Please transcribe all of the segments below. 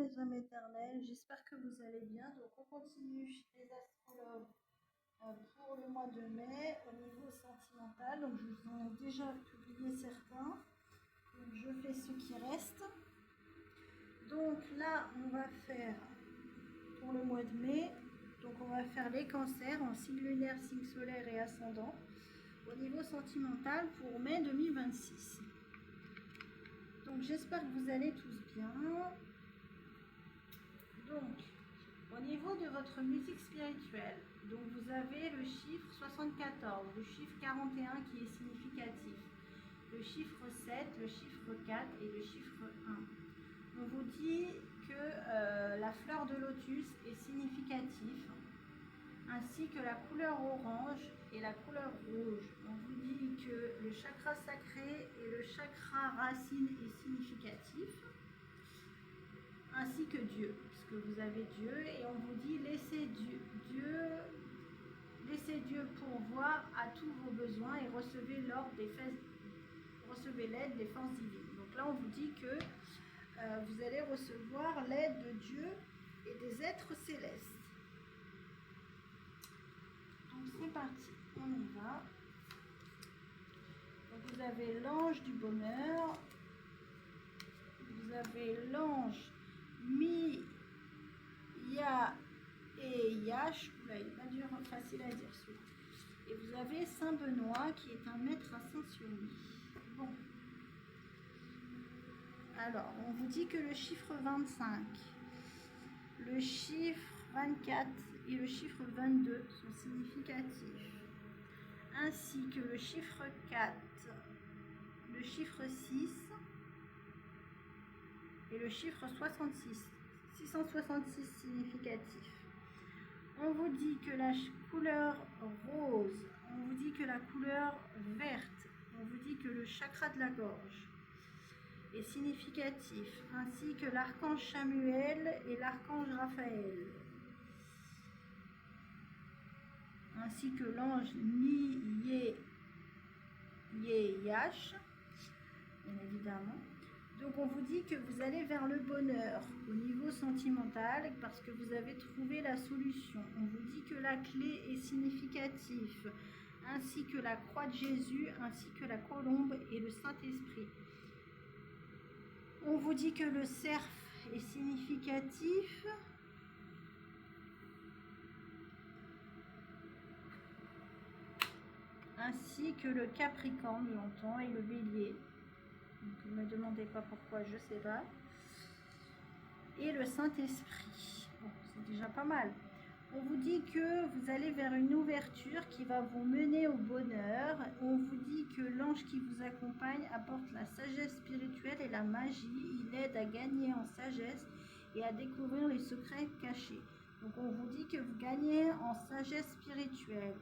mes âmes éternelles, j'espère que vous allez bien. Donc on continue chez les astrologues pour le mois de mai au niveau sentimental. Donc je vous en ai déjà publié certains. Donc je fais ce qui reste. Donc là on va faire pour le mois de mai, donc on va faire les cancers en signe lunaire, signe solaire et ascendant au niveau sentimental pour mai 2026. Donc j'espère que vous allez tous bien. Donc au niveau de votre musique spirituelle, donc vous avez le chiffre 74, le chiffre 41 qui est significatif, le chiffre 7, le chiffre 4 et le chiffre 1. On vous dit que la fleur de lotus est significative, ainsi que la couleur orange et la couleur rouge. On vous dit que le chakra sacré et le chakra racine est significatif, ainsi que Dieu, puisque vous avez Dieu, et on vous dit laissez Dieu pourvoir à tous vos besoins et recevez l'aide des forces divines. Donc là on vous dit que vous allez recevoir l'aide de Dieu et des êtres célestes. Donc c'est parti, on y va. Donc vous avez l'ange du bonheur, vous avez l'ange Mi, Ya et Yash. Là, il n'est pas dur, facile à dire celui-là. Et vous avez Saint Benoît qui est un maître ascensionné. Bon. Alors, on vous dit que le chiffre 25, le chiffre 24 et le chiffre 22 sont significatifs, ainsi que le chiffre 4, le chiffre 6 et le chiffre 66, 666 significatif. On vous dit que la couleur rose, on vous dit que la couleur verte, on vous dit que le chakra de la gorge est significatif, ainsi que l'archange Samuel et l'archange Raphaël, ainsi que l'ange Ni, Ye, Yash, bien évidemment. Donc on vous dit que vous allez vers le bonheur au niveau sentimental parce que vous avez trouvé la solution. On vous dit que la clé est significative, ainsi que la croix de Jésus, ainsi que la colombe et le Saint-Esprit. On vous dit que le cerf est significatif, ainsi que le Capricorne, j'entends, et le Bélier. Donc, ne me demandez pas pourquoi, je sais pas. Et le Saint-Esprit. Bon, c'est déjà pas mal. On vous dit que vous allez vers une ouverture qui va vous mener au bonheur. On vous dit que l'ange qui vous accompagne apporte la sagesse spirituelle et la magie. Il aide à gagner en sagesse et à découvrir les secrets cachés. Donc on vous dit que vous gagnez en sagesse spirituelle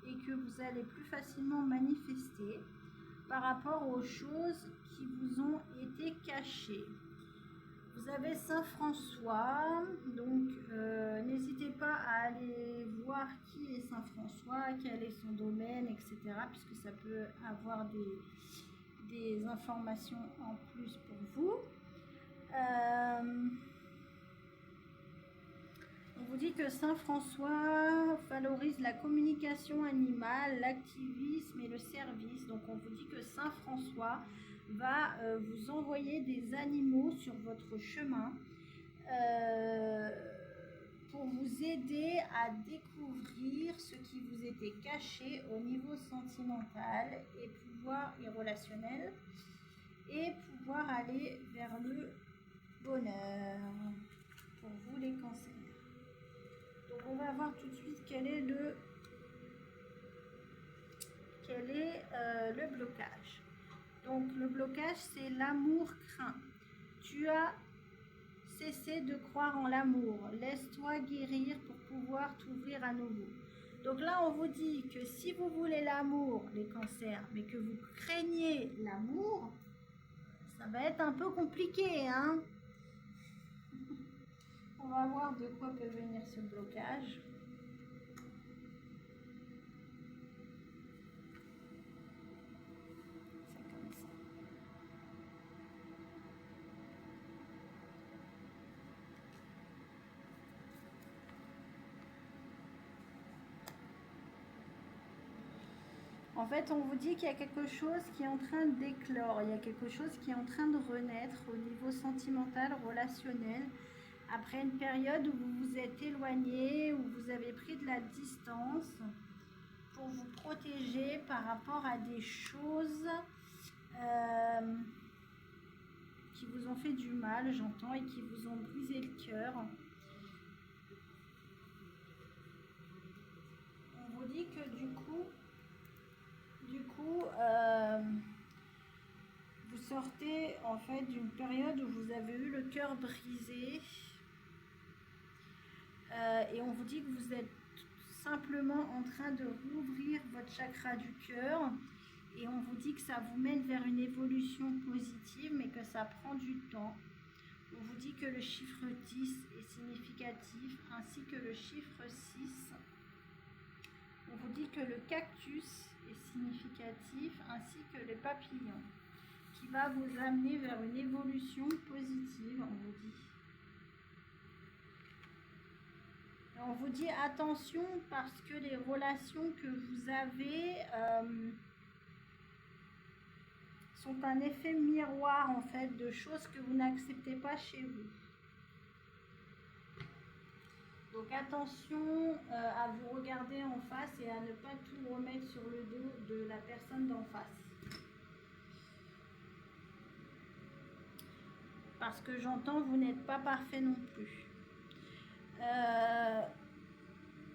et que vous allez plus facilement manifester par rapport aux choses qui vous ont été cachées. Vous avez Saint François, donc n'hésitez pas à aller voir qui est Saint François, quel est son domaine, etc. Puisque ça peut avoir des informations en plus pour vous. On vous dit que Saint François valorise la communication animale, l'activisme et le service. Donc on vous dit que Saint François va vous envoyer des animaux sur votre chemin pour vous aider à découvrir ce qui vous était caché au niveau sentimental et relationnel et pouvoir aller vers le bonheur pour vous les cancers. Donc on va voir tout de suite quel est le blocage. Donc le blocage, c'est l'amour craint. Tu as cessé de croire en l'amour. Laisse-toi guérir pour pouvoir t'ouvrir à nouveau. Donc là, on vous dit que si vous voulez l'amour, les cancers, mais que vous craignez l'amour, ça va être un peu compliqué, hein? On va voir de quoi peut venir ce blocage. C'est comme ça. En fait, on vous dit qu'il y a quelque chose qui est en train d'éclore, il y a quelque chose qui est en train de renaître au niveau sentimental, relationnel, après une période où vous vous êtes éloigné, où vous avez pris de la distance pour vous protéger par rapport à des choses qui vous ont fait du mal, j'entends, et qui vous ont brisé le cœur. On vous dit que du coup, vous sortez en fait d'une période où vous avez eu le cœur brisé et on vous dit que vous êtes simplement en train de rouvrir votre chakra du cœur et on vous dit que ça vous mène vers une évolution positive mais que ça prend du temps. On vous dit que le chiffre 10 est significatif ainsi que le chiffre 6. On vous dit que le cactus est significatif ainsi que les papillons qui va vous amener vers une évolution positive, on vous dit. Et on vous dit attention parce que les relations que vous avez sont un effet miroir en fait de choses que vous n'acceptez pas chez vous. Donc attention à vous regarder en face et à ne pas tout remettre sur le dos de la personne d'en face. Parce que j'entends, vous n'êtes pas parfait non plus.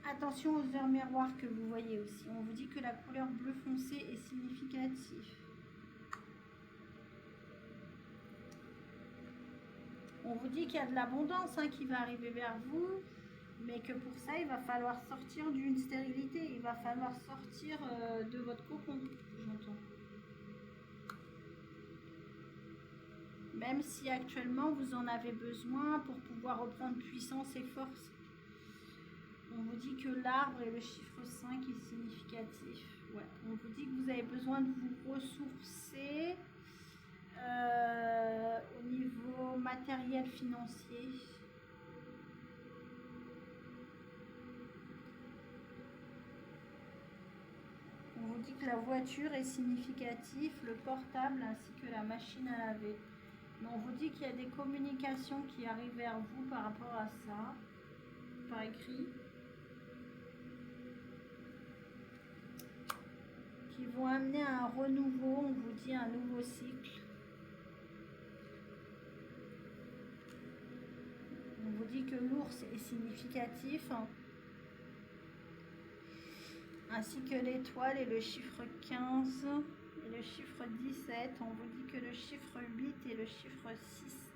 Attention aux heures miroirs que vous voyez aussi. On vous dit que la couleur bleu foncé est significative. On vous dit qu'il y a de l'abondance qui va arriver vers vous, mais que pour ça, il va falloir sortir d'une stérilité. Il va falloir sortir de votre cocon, j'entends. Même si actuellement, vous en avez besoin pour pouvoir reprendre puissance et force. On vous dit que l'arbre et le chiffre 5 est significatif. Ouais. On vous dit que vous avez besoin de vous ressourcer au niveau matériel financier. On vous dit que la voiture est significative, le portable ainsi que la machine à laver. Mais on vous dit qu'il y a des communications qui arrivent vers vous par rapport à ça, par écrit, qui vont amener à un renouveau, on vous dit un nouveau cycle. On vous dit que l'ours est significatif, ainsi que l'étoile et le chiffre 15 et le chiffre 17. On vous dit que le chiffre 8 et le chiffre 6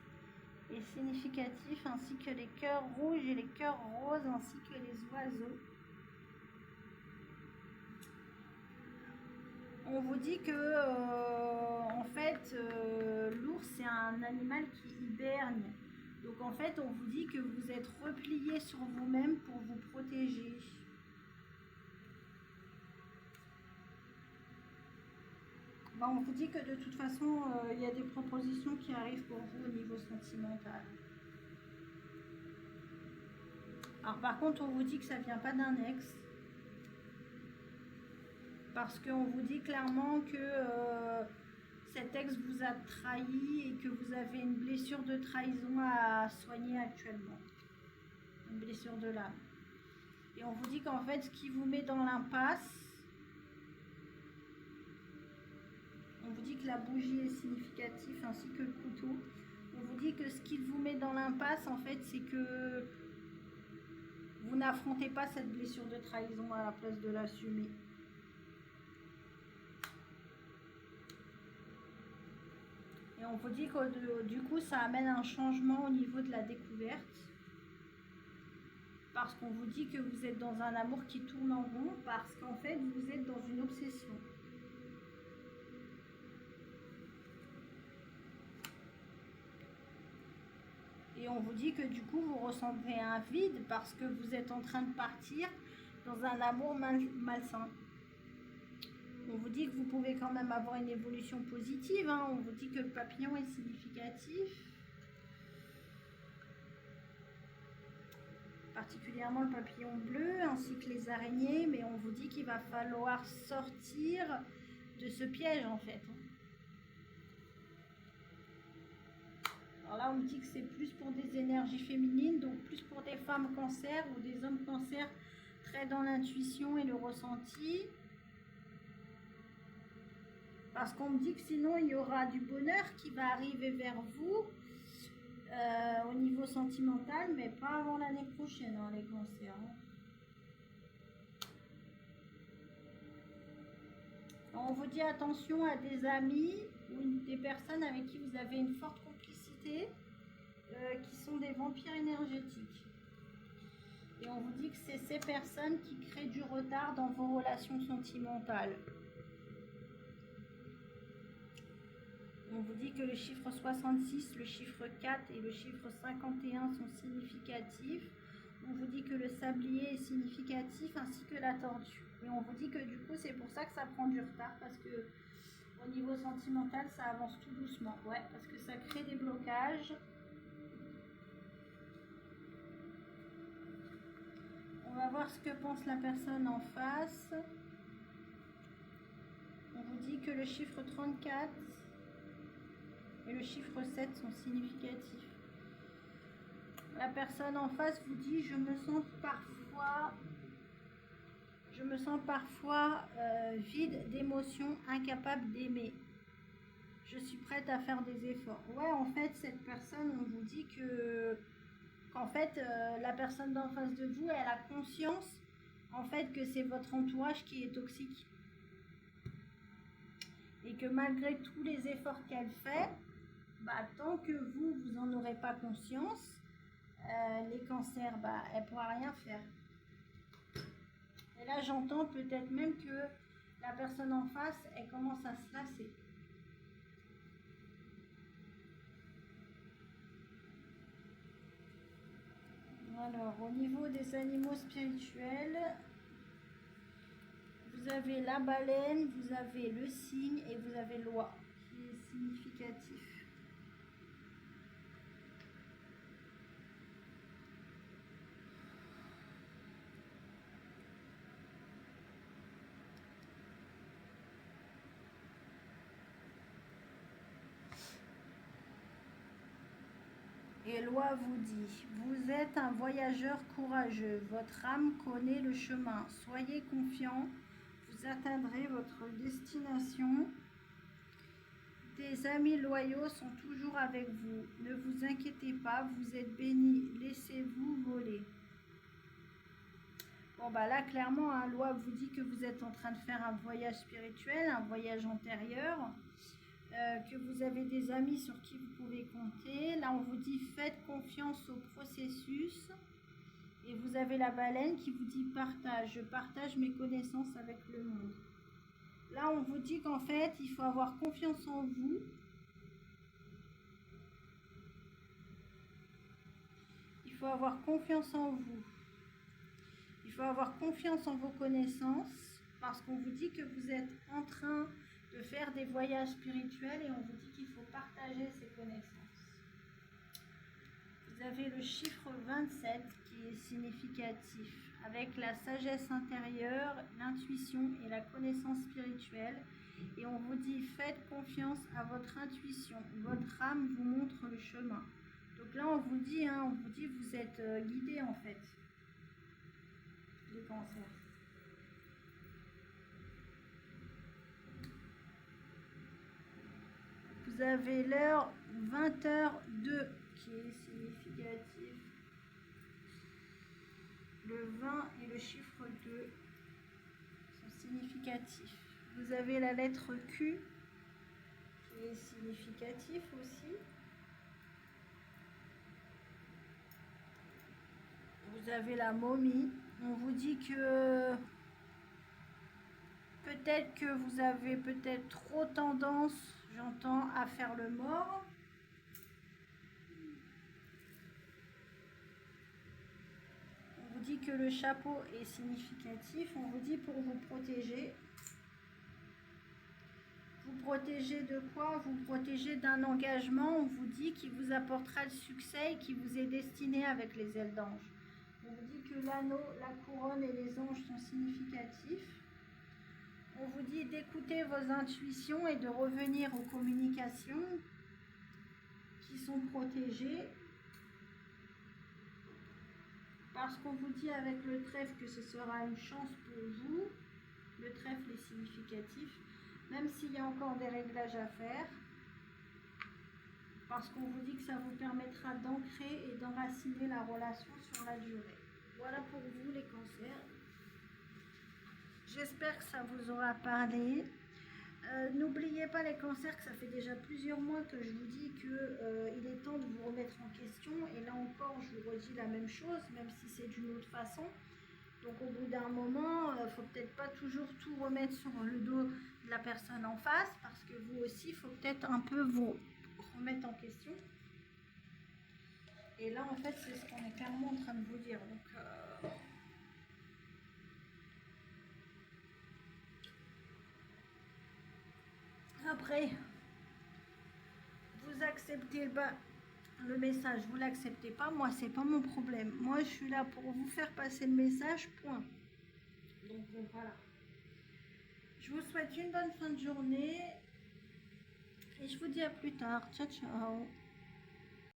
est significatif, ainsi que les cœurs rouges et les cœurs roses, ainsi que les oiseaux. On vous dit que en fait l'ours c'est un animal qui hiberne. Donc en fait on vous dit que vous êtes replié sur vous-même pour vous protéger. On vous dit que de toute façon il y a des propositions qui arrivent pour vous au niveau sentimental. Alors par contre on vous dit que ça vient pas d'un ex. Parce qu'on vous dit clairement que cet ex vous a trahi et que vous avez une blessure de trahison à soigner actuellement. Une blessure de l'âme. Et on vous dit qu'en fait, ce qui vous met dans l'impasse, on vous dit que la bougie est significative ainsi que le couteau. On vous dit que ce qui vous met dans l'impasse, en fait, c'est que vous n'affrontez pas cette blessure de trahison à la place de l'assumer. Et on vous dit que du coup, ça amène un changement au niveau de la découverte. Parce qu'on vous dit que vous êtes dans un amour qui tourne en rond, parce qu'en fait, vous êtes dans une obsession. Et on vous dit que du coup, vous ressentez un vide parce que vous êtes en train de partir dans un amour malsain. On vous dit que vous pouvez quand même avoir une évolution positive. On vous dit que le papillon est significatif. particulièrement le papillon bleu ainsi que les araignées, mais on vous dit qu'il va falloir sortir de ce piège en fait. Alors là on me dit que c'est plus pour des énergies féminines, donc plus pour des femmes cancer ou des hommes cancer très dans l'intuition et le ressenti. Parce qu'on me dit que sinon il y aura du bonheur qui va arriver vers vous au niveau sentimental, mais pas avant l'année prochaine, hein, les cancers. On vous dit attention à des amis ou des personnes avec qui vous avez une forte complicité, qui sont des vampires énergétiques. Et on vous dit que c'est ces personnes qui créent du retard dans vos relations sentimentales. On vous dit que le chiffre 66, le chiffre 4 et le chiffre 51 sont significatifs. On vous dit que le sablier est significatif ainsi que la tortue. Et on vous dit que du coup c'est pour ça que ça prend du retard, parce que au niveau sentimental ça avance tout doucement. Ouais, parce que ça crée des blocages. On va voir ce que pense la personne en face. On vous dit que le chiffre 34 et le chiffre 7 sont significatifs. La personne en face vous dit je me sens parfois vide d'émotions, incapable d'aimer. Je suis prête à faire des efforts. Ouais, en fait, cette personne, on vous dit qu'en fait, la personne d'en face de vous, elle a conscience en fait que c'est votre entourage qui est toxique. Et que malgré tous les efforts qu'elle fait, tant que vous n'en aurez pas conscience, les cancers, elle ne pourra rien faire. Et là, j'entends peut-être même que la personne en face, elle commence à se lasser. Alors, au niveau des animaux spirituels, vous avez la baleine, vous avez le cygne et vous avez l'oie, qui est significatif. Et l'oie vous dit, vous êtes un voyageur courageux, votre âme connaît le chemin, soyez confiant, vous atteindrez votre destination. Des amis loyaux sont toujours avec vous, ne vous inquiétez pas, vous êtes bénis, laissez-vous voler. Bon là clairement, l'oie vous dit que vous êtes en train de faire un voyage spirituel, un voyage antérieur. Que vous avez des amis sur qui vous pouvez compter. Là, on vous dit faites confiance au processus. Et vous avez la baleine qui vous dit partage. Je partage mes connaissances avec le monde. Là, on vous dit qu'en fait, il faut avoir confiance en vous. Il faut avoir confiance en vous. Il faut avoir confiance en vos connaissances. Parce qu'on vous dit que vous êtes en train de faire des voyages spirituels et on vous dit qu'il faut partager ces connaissances. Vous avez le chiffre 27 qui est significatif avec la sagesse intérieure, l'intuition et la connaissance spirituelle, et on vous dit faites confiance à votre intuition, votre âme vous montre le chemin. Donc là on vous dit vous êtes guidé en fait, les cancers. Vous avez l'heure 20h02 qui est significatif. Le 20 et le chiffre 2 sont significatifs. Vous avez la lettre Q qui est significatif aussi. Vous avez la momie. On vous dit que peut-être que vous avez peut-être trop tendance, j'entends, à faire le mort. On vous dit que le chapeau est significatif. On vous dit pour vous protéger. Vous protégez de quoi? Vous protégez d'un engagement, on vous dit, qui vous apportera le succès et qui vous est destiné avec les ailes d'ange. On vous dit que l'anneau, la couronne et les anges sont significatifs. On vous dit d'écouter vos intuitions et de revenir aux communications qui sont protégées. Parce qu'on vous dit avec le trèfle que ce sera une chance pour vous. Le trèfle est significatif, même s'il y a encore des réglages à faire. Parce qu'on vous dit que ça vous permettra d'ancrer et d'enraciner la relation sur la durée. Voilà pour vous les cancers. J'espère que ça vous aura parlé. N'oubliez pas les cancers que ça fait déjà plusieurs mois que je vous dis qu'il est temps de vous remettre en question. Et là encore, je vous redis la même chose, même si c'est d'une autre façon. Donc au bout d'un moment, il ne faut peut-être pas toujours tout remettre sur le dos de la personne en face, parce que vous aussi, il faut peut-être un peu vous remettre en question. Et là, en fait, c'est ce qu'on est clairement en train de vous dire. Donc, après, vous acceptez le message, vous l'acceptez pas, moi, c'est pas mon problème. Moi, je suis là pour vous faire passer le message, point. Donc, voilà. Je vous souhaite une bonne fin de journée et je vous dis à plus tard. Ciao, ciao.